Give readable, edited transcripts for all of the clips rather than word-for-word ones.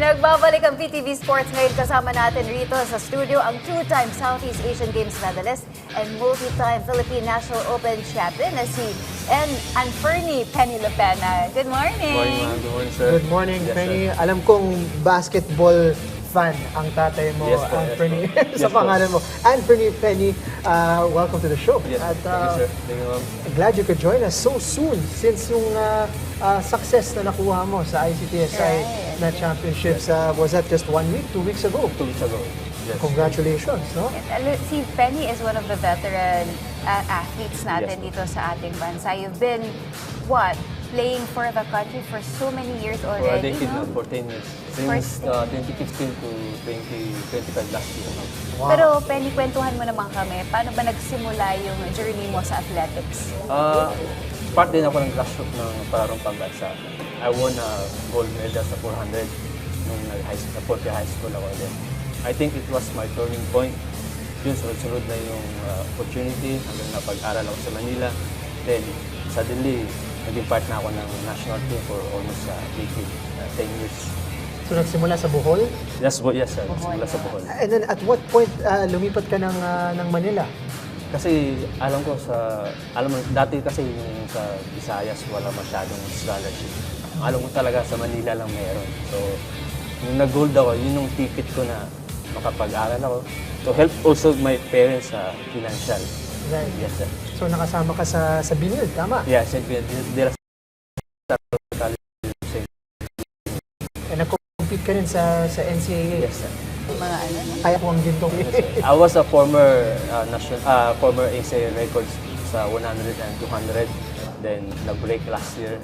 Nagbabalik ang PTV Sports ngayon. Kasama natin rito sa studio ang two-time Southeast Asian Games medalist and multi-time Philippine National Open champion na si Anfernee Lopena. Good morning! Good morning, sir. Good morning, Yes, Penny. sir. Alam kong basketball fan ang tatay mo, Yes po, Anfernee, yes po. sa Yes po. pangalan mo. Anfernee, Penny, welcome to the show. Yes, At thank you, sir. Thank you, ma'am. glad you could join us so soon since yung success na nakuha mo sa ICTSI Right. na championships. Was that just 1 week, 2 weeks ago? 2 weeks ago. Yes. Congratulations, no? Si Penny is one of the veteran athletes natin Yes. dito sa ating bansa. You've been, playing for the country for so many years For a already, decade no? now, for 10 years. Since 2015 to 2025 last year. ma'am. Wow. Pero Penny, kwentuhan mo naman kami, paano ba nagsimula yung journey mo sa athletics? Part din ako ng grassroots ng palarong pambansa. I won a gold medal sa 400 nung sa 40 high school ako din. I think it was my turning point. Yun, sunod-sunod na yung opportunity hanggang napag-aral ako sa Manila. Then, suddenly, naging part na ako ng national team for almost a decade, 10 years. So nagsimula sa Bohol? Yes, sir. Simula sa Bohol. And then at what point lumipat ka ng Manila? Kasi alam ko dati kasi yung sa Visayas wala masyadong scholarship. Alam ko talaga sa Manila lang meron. So, nung nag-gold ako, yun yung ticket ko na makapag-aral ako. To help also my parents sa financial. Right. Yes, sir. So nakasama ka sa Binil, tama? Yeah, siyempre, And nag-compete ka rin sa NCAA. yes, sir. Mga ano, no? Kaya ko ang gintong. I was a former former ASA records sa 100 and 200. Then nag-break last year.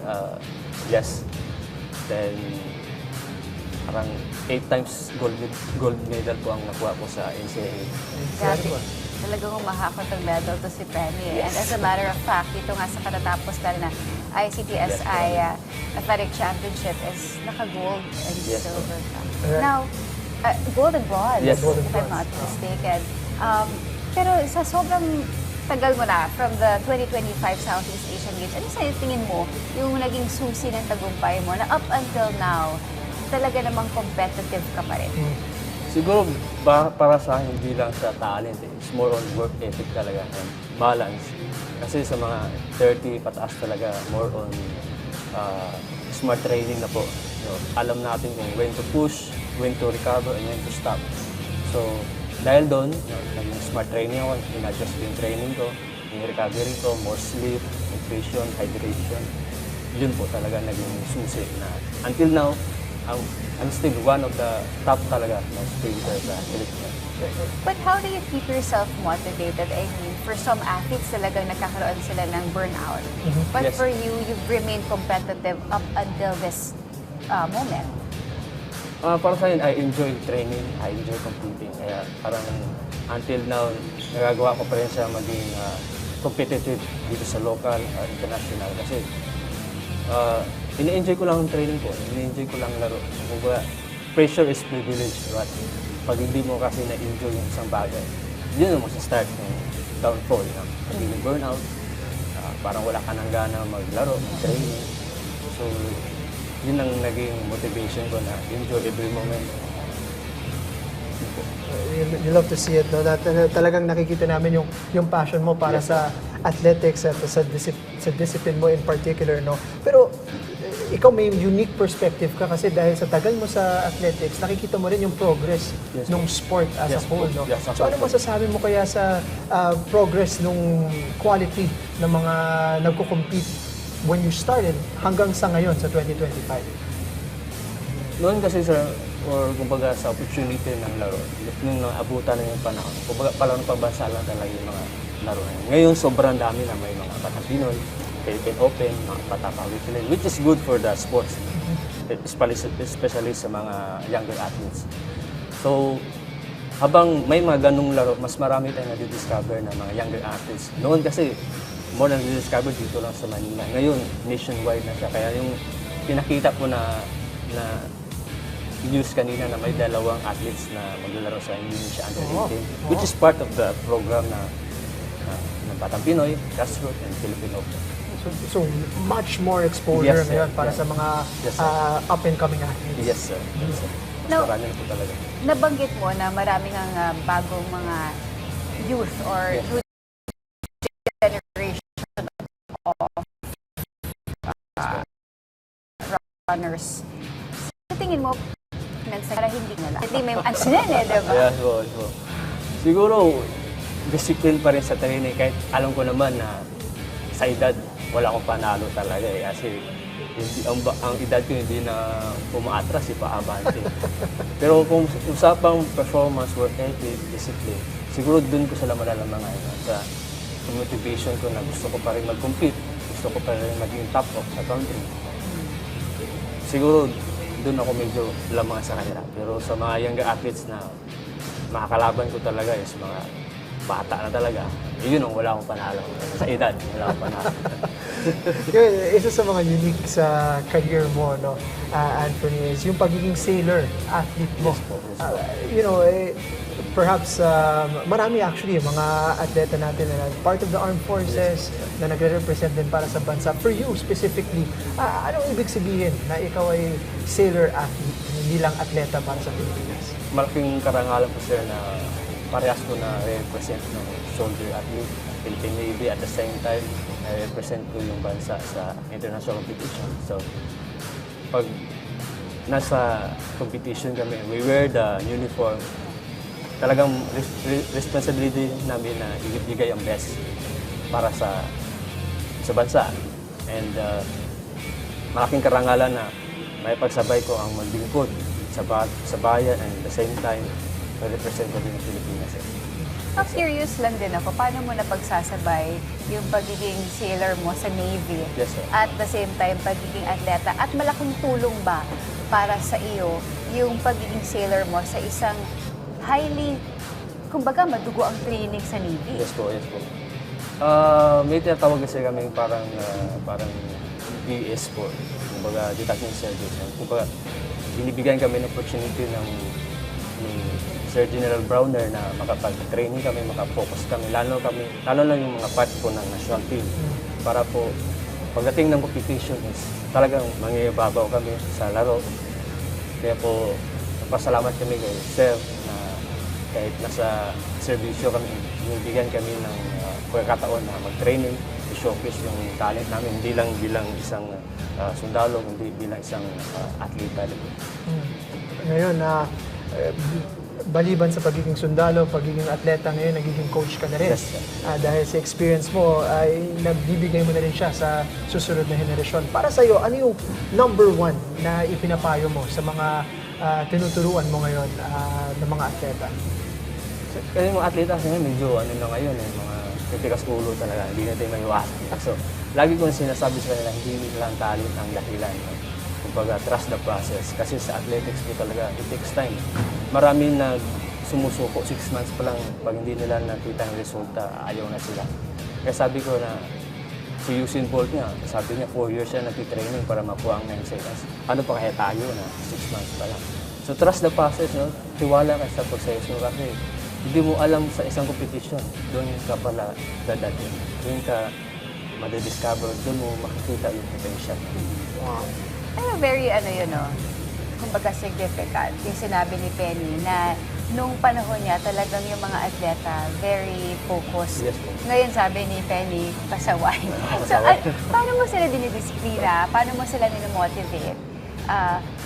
Yes. Then parang 8 times gold medal po ang nakuha ko sa NCAA. Grabe. Talagang umahakot ang medal to si Penny. And as a matter of fact, ito nga sa katatapos na ICTSI Athletic Championship is naka-gold and Yes, silver ka. Right. Now, gold and bronze, Yes. Gold and if I'm bronze. not mistaken. Pero sa sobrang tagal mo na from the 2025 Southeast Asian Games, ano sa tingin mo yung naging susi ng tagumpay mo na up until now, talaga namang competitive ka pa rin? Siguro para sa akin, hindi lang sa talent. It's more on work ethic talaga and balance. Kasi sa mga 30 pataas talaga, more on smart training na po. Alam natin kung when to push, when to recover, and when to stop. So, dahil doon, naging smart training ako, in-adjust yung training ko, yung recovery ko, more sleep, nutrition, hydration. Yun po talaga naging susi na until now, I'm still one of the top talaga na sprinter sa Philippines. But how do you keep yourself motivated? I mean, for some athletes talagang nakakaroon sila ng burnout. But Yes. for you, you've remained competitive up until this moment. Para sa akin, I enjoy training, I enjoy competing. Kaya parang until now, nagagawa ko pa rin siya maging competitive dito sa local, international. Kasi ini-enjoy ko lang ang training ko, ini-enjoy ko lang laro. Kumbaga, pressure is privilege, but pag hindi mo kasi na-enjoy yung isang bagay, yun ang mag-start ng downfall, pagiging burnout, parang wala ka nang gana maglaro, mag-training. So, yun ang naging motivation ko na enjoy every moment. You love to see it, no? Talagang nakikita namin yung passion mo para sa athletics at sa discipline mo in particular, no? Pero ikaw may unique perspective ka kasi dahil sa tagal mo sa athletics, nakikita mo rin yung progress ng sport as a whole, no? Yes, So ano masasabi mo kaya sa progress nung quality ng mga nagko-compete when you started hanggang sa ngayon sa 2025? Noon kasi or kumbaga sa opportunity ng laro, nung naabutan na yung panahon, kumbaga palarong pambansa lang talaga yung mga laro na yun. Ngayon, sobrang dami na may mga Batang Pinoy, Philippine Open, mga Patapawit, which is good for the sports, especially sa mga younger athletes. So, habang may mga ganung laro, mas marami tayong nadidiscover na mga younger athletes. Noon kasi, more na nadidiscover dito lang sa Manila. Ngayon, nationwide na siya. Kaya yung pinakita ko na news kanina na may dalawang athletes na maglalaro sa Indonesia Under 18, which is part of the program ng Batang Pinoy, Grassroots, and Philippine Open. So much more exposure Yes, sir. ngayon para Yes. sa mga Yes, sir. up-and-coming athletes. Yes, sir. Yes, sir. Mas Now, marami na po talaga. nabanggit mo na marami ng bagong mga youth or Yes. new generation runners. Sa tingin mo, para hindi nila. Hindi may ansinan diba? Yeah, so, siguro, discipline pa rin sa training kahit alam ko naman na sa edad, wala akong panalo talaga eh. Kasi hindi, ang edad ko hindi na umaatras, paabante. Pero kung usapang performance, work ethic, discipline, siguro dun ko sila malalamangan sa motivation ko na gusto ko pa rin mag-compete, gusto ko pa rin maging top of sa country. Siguro dun ako medyo lamang sa kanila. Pero sa mga younger athletes na makakalaban ko talaga is mga bata na talaga, yun ang wala akong panalo. Sa edad, wala akong panalo. Yun, isa sa mga unique sa career mo, no, Anfernee, is yung pagiging sailor, athlete mo. Yes po, yes po. You know, perhaps marami actually mga atleta natin na part of the armed forces na nagre-represent din para sa bansa. For you specifically, anong ibig sabihin na ikaw ay sailor athlete, hindi lang atleta para sa Pilipinas? Malaking karangalan po sir na parehas ko na represent ng soldier athlete, Philippine Navy at the same time na-represent ko yung bansa sa international competition. So, pag nasa competition kami, we wear the uniform, talagang responsibility namin na ibigay ang best para sa bansa. And malaking karangalan na may pagsabay ko ang maglingkod sa bayan and at the same time, represent ko din ang Pilipinas. Curious lang din ako, paano mo napagsasabay yung pagiging sailor mo sa Navy Yes, sir. at the same time pagiging atleta? At malaking tulong ba para sa iyo yung pagiging sailor mo sa isang highly, kumbaga madugo ang training sa Navy? Yes po, yes po. May tinatawag kasi kami parang DS po. Kumbaga, detachment service. Kumbaga, binibigyan kami ng opportunity ng Sir General Browner na makapag-training kami, makapokus kami, lalo na yung mga part po ng national team. Para po, pagdating ng competition is talagang mangibabaw kami sa laro. Kaya po, pasalamat kami kay Sir na kahit nasa serbisyo kami, binibigyan kami ng pagkakataon na mag-training, i-showcase yung talent namin, hindi lang bilang isang sundalo, hindi bilang isang atleta. Ngayon, baliban sa pagiging sundalo, pagiging atleta, ngayon nagiging coach ka na rin. Yes, sir. Dahil sa experience mo, ay nagbibigay mo na rin siya sa susunod na henerasyon. Para sa iyo, ano yung number one na ipinapayo mo sa mga tinuturuan mo ngayon ng mga atleta? Kasi mga atleta kasi medyo na ngayon, mga titigas ulo talaga, hindi natin maiwasan. So, lagi kong sinasabi sa kanila, hindi lang talent ang dahilan. Kumbaga, trust the process. Kasi sa athletics po talaga, it takes time. Marami na sumusuko, 6 months pa lang, pag hindi nila nakita ang resulta, ayaw na sila. Kaya sabi ko na, si Usain Bolt niya, sabi niya 4 years siya nag-training para makuha ang 9 seconds. Ano pa kaya tayo na 6 months pa lang? So trust the process, no? Tiwala ka sa proseso kasi hindi mo alam sa isang competition, doon ka pala dadating. Doon ka madidiscover, doon mo makikita yung potential. Wow. Pero very kumbaga significant yung sinabi ni Penny na nung panahon niya talagang yung mga atleta very focused. Yes po. Ngayon sabi ni Penny, pasaway. So, Pasaway. paano mo sila dinidisiplina? Paano mo sila ninomotivate?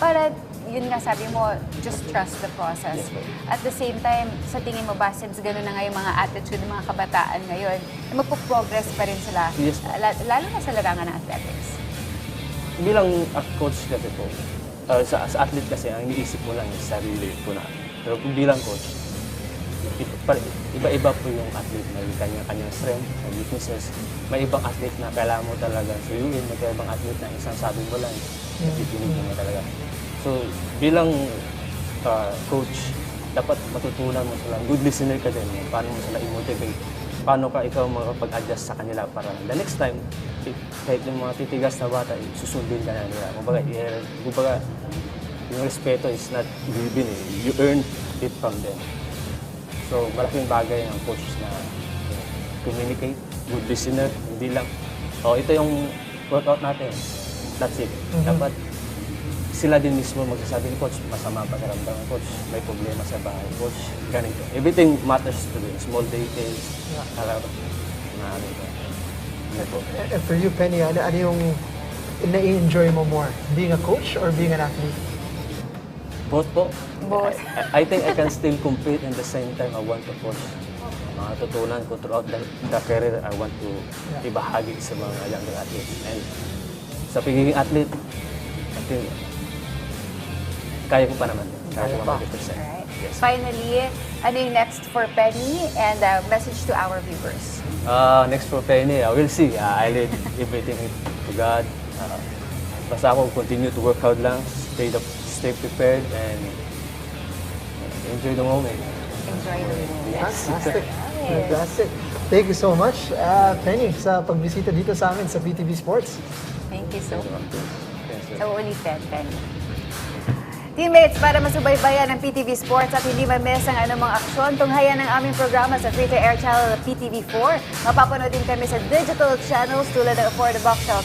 Para, yun nga sabi mo, just trust the process. Yes po. At the same time, sa tingin mo ba, since gano'n na nga yung mga attitude ng mga kabataan ngayon, magpo-progress pa rin sila, Yes po. lalo na sa larangan ng athletics? Bilang coach kasi po, sa athlete kasi, ang iniisip mo lang yung sarili po na. Pero kung bilang coach, iba-iba po yung athlete. May kanyang strength, may weaknesses. May ibang athlete na kailangan mo talaga suyuin. May ibang athlete na isang sabi mo lang, nakikinig mo talaga. So, bilang coach, dapat matutunan mo sila. Good listener ka din. Paano mo sila i-motivate. Paano ka ikaw makapag-adjust sa kanila para the next time, kahit yung mga titigas na bata, susundin ka na nila. Kumbaga, yung respeto is not given eh. You earn it from them. So, malaking bagay ng coach na communicate, good listener, hindi lang, ito yung workout natin. That's it. Dapat sila din mismo magsasabi, Coach, masama ang pakiramdam. Coach, may problema sa bahay. Coach, ganito. Everything matters to them. Small details, kalaro. Na ano ito. Yun po. And for you, Penny, ano yung na-enjoy mo more? Being a coach or being an athlete? Both po. Both. I think I can still compete and the same time I want to coach. Mga tutunan ko throughout the career, I want to ibahagi sa mga younger athletes. And sa pagiging athlete, I think kaya ko pa naman. Kaya ko pa 100%. Alright. Yes. Finally, ano yung next for Penny and message to our viewers? Next for Penny, we'll see. I leave everything to God. Basta ako continue to work hard lang, stay prepared, and enjoy the moment. Enjoy the moment. Fantastic. Fantastic. Thank you so much, Penny, sa pagbisita dito sa amin sa PTV Sports. Thank you so much. Thanks, sir. Sa ulitin, Penny. Teammates, para masubaybayan ng PTV Sports at hindi ma-miss ang anumang aksyon, tunghayan ng aming programa sa free-to-air channel ng PTV4. Mapapanood din kami sa digital channels tulad ng For the Box Channel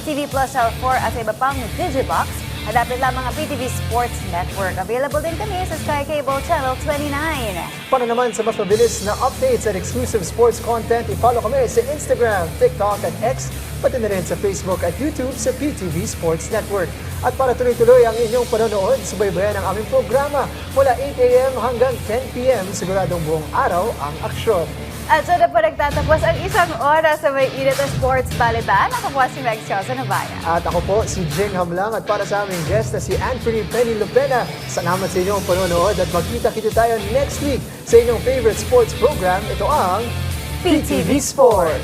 12, TV Plus Channel 4 at sa iba pang Digibox. Hanapin lamang ang PTV Sports Network. Available din kami sa Sky Cable Channel 29. Para naman sa mas mabilis na updates at exclusive sports content, i-follow kami sa Instagram, TikTok at X, pati na rin sa Facebook at YouTube sa PTV Sports Network. At para tuloy-tuloy ang inyong panonood, subaybayan ang aming programa mula 8 a.m. hanggang 10 p.m. Siguradong buong araw ang aksyon. At so na po nagtatapos ang isang oras sa may init na sports balitaan. Ako po si Meg Chao sa Navaya. At ako po si Jing Hamlang at para sa aming guest na si Anfernee Penny Lopena. Salamat sa inyong panonood at magkita-kita tayo next week sa inyong favorite sports program. Ito ang PTV Sports.